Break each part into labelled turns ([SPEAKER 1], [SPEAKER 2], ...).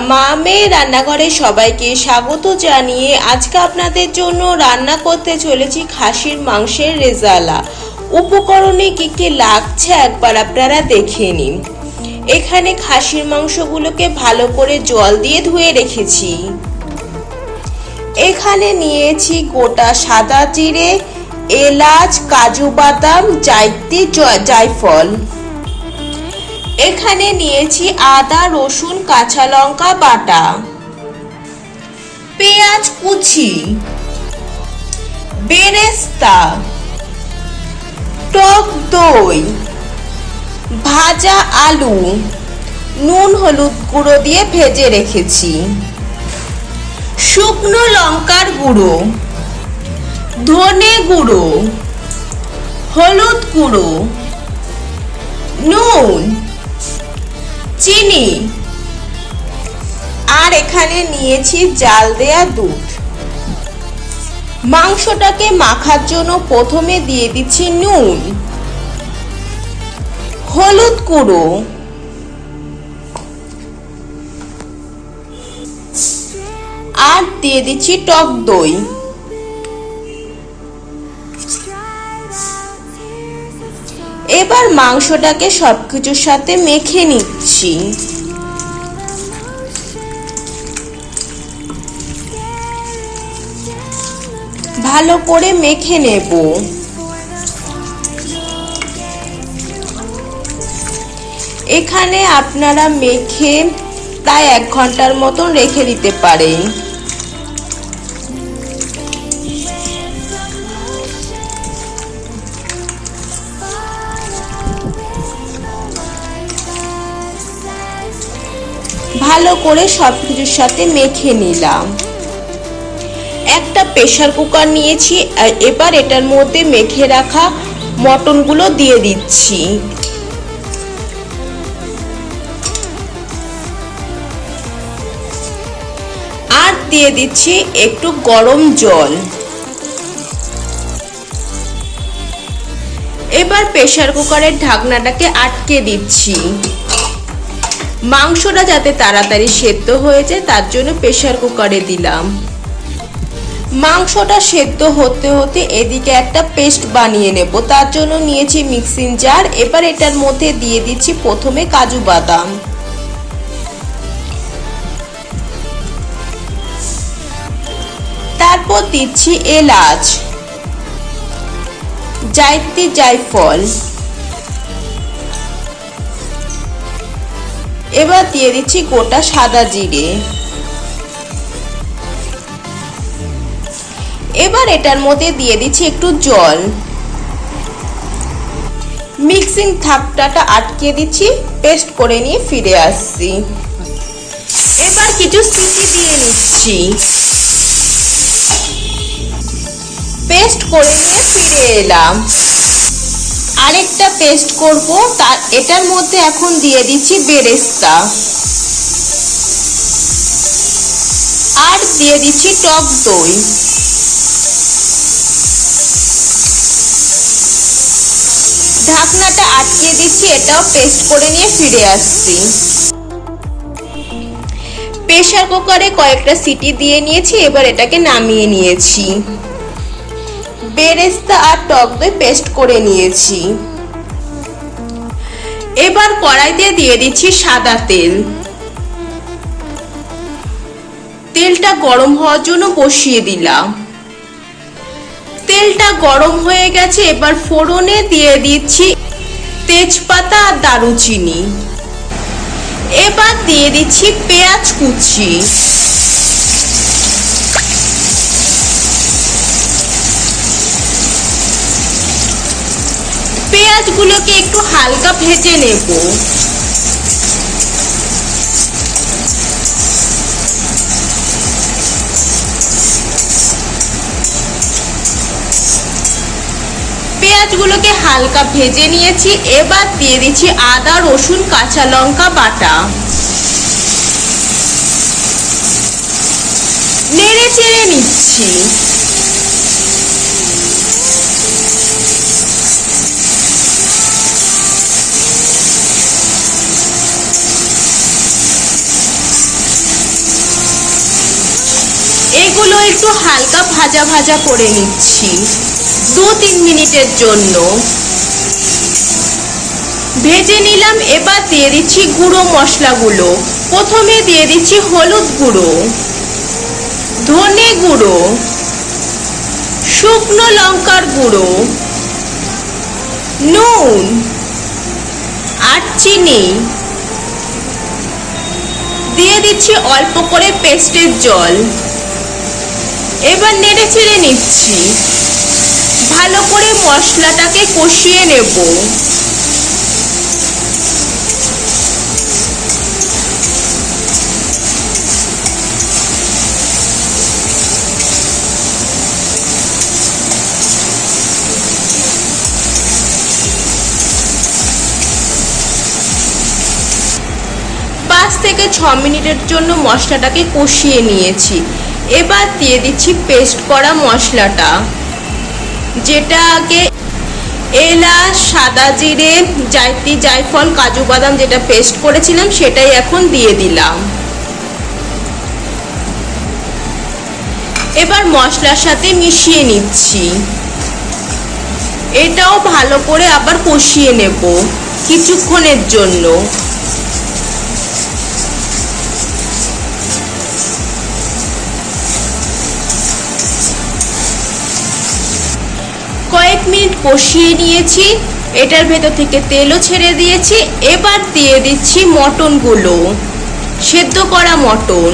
[SPEAKER 1] মা মেয়ে রান্নাঘরে সবাইকে স্বাগত জানিয়ে আজকে আপনাদের জন্য রান্না করতে চলেছি খাসির মাংসের রেজালা। উপকরণে কি কি লাগছে একবার আপনারা দেখে নিন। এখানে খাসির মাংসগুলোকে ভালো করে জল দিয়ে ধুয়ে রেখেছি। এখানে নিয়েছি গোটা সাদা জিরে, এলাচ, কাজু বাদাম, জায়ফল। এখানে নিয়েছি আদা, রসুন, কাঁচা লঙ্কা বাটা, পেঁয়াজ কুচি, বেরেস্তা, টক দই, ভাজা আলু, নুন হলুদ গুঁড়ো দিয়ে ভেজে রেখেছি, শুকনো লঙ্কার গুঁড়ো, ধনে গুঁড়ো, হলুদ গুঁড়ো, নুন, চিনি, আর এখানে নিয়েছি জাল দেয়া দুধ। মাংসটাকে মাখার জন্য প্রথমে দিয়ে দিচ্ছি নুন, হলুদ গুঁড়ো, আর দিয়ে দিচ্ছি টক দই। এবার মাংসটাকে সবকিছুর সাথে মেখে নিচ্ছি। ভালো করে মেখে নেব। এখানে আপনারা মেখে প্রায় 1 ঘন্টার মতন রেখে দিতে পারেন। ভালো করে সবকিছুর সাথে মেখে নিলাম। একটা প্রেসার কুকার নিয়েছি, এবার এটার মধ্যে মেখে রাখা মটনগুলো দিয়ে দিচ্ছি। আর দিয়ে দিচ্ছি একটু গরম জল। এবার প্রেসার কুকারের ঢাকনাটাকে আটকে দিচ্ছি। মাংসটা যাতে তাড়াতাড়ি সেদ্ধ হয়ে যায় তার জন্য প্রেসার কুকারে দিলাম। মাংসটা সেদ্ধ হতে হতে এদিকে একটা পেস্ট বানিয়ে নেব। তার জন্য নিয়েছি মিক্সিং জার। এবার এটার মধ্যে দিয়ে দিচ্ছি প্রথমে কাজু বাদাম, তারপর দিচ্ছি এলাচ, জায়ফল, এবার দিয়ে দিচ্ছি গোটা সাদা জিরে। এবার এটার মধ্যে দিয়ে দিচ্ছি একটু জল। মিক্সিং থাপটাটা আটকে দিচ্ছি, পেস্ট করে নিয়ে ফিরে আসছি। এবার কিছু সিটি দিয়ে নিচ্ছি। পেস্ট করে নিয়ে ফিরে এলাম। আরেকটা পেস্ট করব, তার এটার মধ্যে এখন দিয়ে দিচ্ছি বেরেস্তা, আর দিয়ে দিচ্ছি টক দই। ঢাকনাটা আটকে দিচ্ছি, এটাও পেস্ট করে নিয়ে ফিরে আসছি। প্রেসার কুকারে কয়েকটা সিটি দিয়ে নিয়েছি, এবার এটাকে নামিয়ে নিয়েছি। বেরেস্তা আর টক দই পেস্ট করে নিয়েছি। এবার কড়াইতে দিয়ে দিচ্ছি সাদা তেল। তেলটা গরম হওয়ার জন্য বসিয়ে দিলাম। তেলটা গরম হয়ে গেছে, এবার ফোড়নে দিয়ে দিচ্ছি তেজপাতা আর দারুচিনি। এবার দিয়ে দিচ্ছি পেঁয়াজ কুচি, পেঁয়াজগুলোকে একটু হালকা ভেজে নেব। পেঁয়াজগুলোকে হালকা ভেজে নিয়েছি। এবার দিয়ে দিচ্ছি আদা, রসুন, কাঁচা লঙ্কা বাটা। নেড়ে চেড়ে নিচ্ছি। এগুলো একটু হালকা ভাজা ভাজা করে নিচ্ছি 2-3 মিনিটের জন্য। ভেজে নিলাম। এবার দিয়ে দিচ্ছি গুঁড়ো মশলাগুলো। প্রথমে দিয়ে দিচ্ছি হলুদ গুঁড়ো, ধনে গুঁড়ো, শুকনো লঙ্কার গুঁড়ো, নুন আর চিনি। দিয়ে দিচ্ছি অল্প করে পেস্টের জল। এবার নেড়ে চেড়ে নিচ্ছি। ভালো করে মশলাটাকে কষিয়ে নেব। থেকে 6 মিনিটের জন্য মশলাটাকে কষিয়ে নিয়েছি। এবার দিয়ে দিচ্ছি পেস্ট করা মশলাটা, যেটা আগে এলাচ, সাদা জিরে, জায়ত্রী, জায়ফল, কাজু বাদাম যেটা পেস্ট করেছিলাম সেটাই এখন দিয়ে দিলাম। এবার মশলার সাথে মিশিয়ে নিচ্ছি। এটাও ভালো করে আবার কষিয়ে নেব কিছুক্ষণের জন্য। কয়েক মিনিট কষিয়ে নিয়েছি। এটার ভেতর থেকে তেলও ছেড়ে দিয়েছি। এবার দিয়ে দিচ্ছি মটনগুলো, সেদ্ধ করা মটন,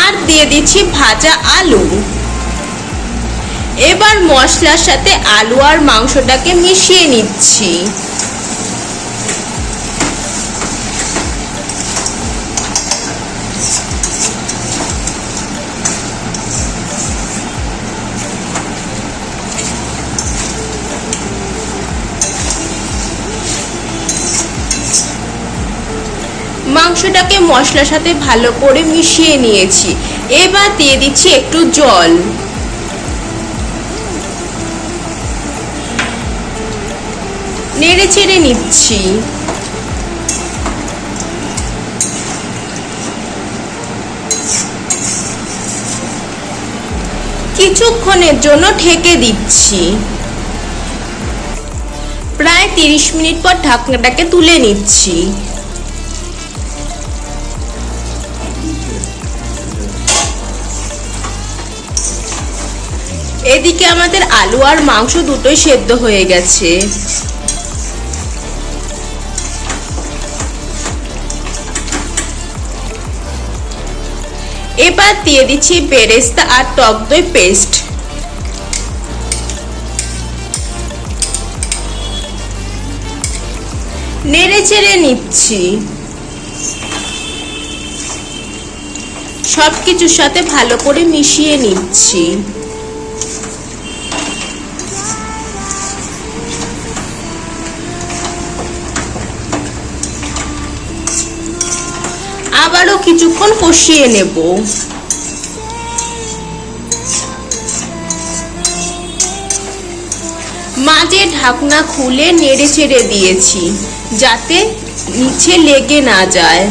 [SPEAKER 1] আর দিয়ে দিচ্ছি ভাজা আলু। এবার মশলার সাথে আলু আর মাংসটাকে মিশিয়ে নিচ্ছি। মাংসটাকে মশলার সাথে ভালো করে মিশিয়ে নিয়েছি। এবার দিয়ে দিচ্ছি একটু জল। নেড়ে চেড়ে নিচ্ছি। কিছুক্ষণের জন্য ঢেকে দিচ্ছি। প্রায় 30 মিনিট পর ঢাকনাটাকে তুলে নিচ্ছি। এদিকে আমাদের আলু আর মাংস দুটোই সেদ্ধ হয়ে গেছে। এবার দিয়ে দিচ্ছি বেরেস্তা আর টক দই পেস্ট। নেড়ে চেড়ে নিচ্ছি। সবকিছুর সাথে ভালো করে মিশিয়ে নিচ্ছি। আবারও কিছুক্ষণ কষিয়ে নেব। মাঝে ঢাকনা খুলে নেড়ে চেড়ে দিয়েছি যাতে নিচে লেগে না যায়।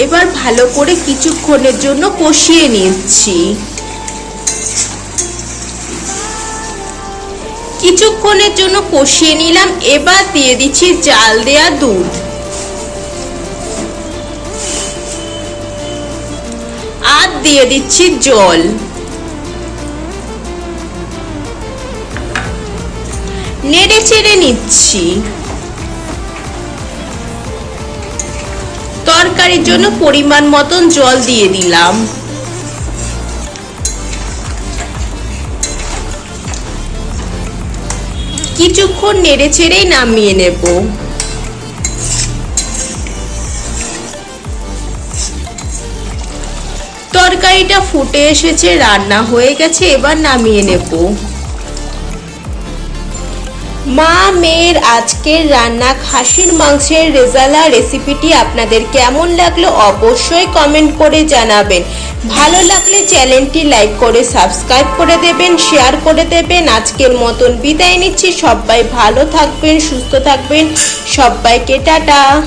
[SPEAKER 1] এবার ভালো করে কিছুক্ষণের জন্য কষিয়ে নিচ্ছি। কিছুক্ষণের জন্য কষিয়ে নিলাম। এবার দিয়ে দিচ্ছি জাল দেয়া দুধ আর দিয়ে দিচ্ছি জল। নেড়ে চেড়ে নিচ্ছি। তরকারির জন্য পরিমাণ মতন জল দিয়ে দিলাম। কিছুক্ষণ নেড়ে চেড়েই নামিয়ে নেব। তরকারিটা ফুটে এসেছে, রান্না হয়ে গেছে। এবার নামিয়ে নেব। মা মেয়ের আজকের রান্না খাসির মাংসের রেজালা রেসিপিটি আপনাদের কেমন লাগলো অবশ্যই কমেন্ট করে জানাবেন। ভালো লাগলে চ্যানেলটি লাইক করে সাবস্ক্রাইব করে দেবেন, শেয়ার করে দেবেন। আজকের মতন বিদায় নিচ্ছি। সবাই ভালো থাকবেন, সুস্থ থাকবেন। সবাইকে টাটা।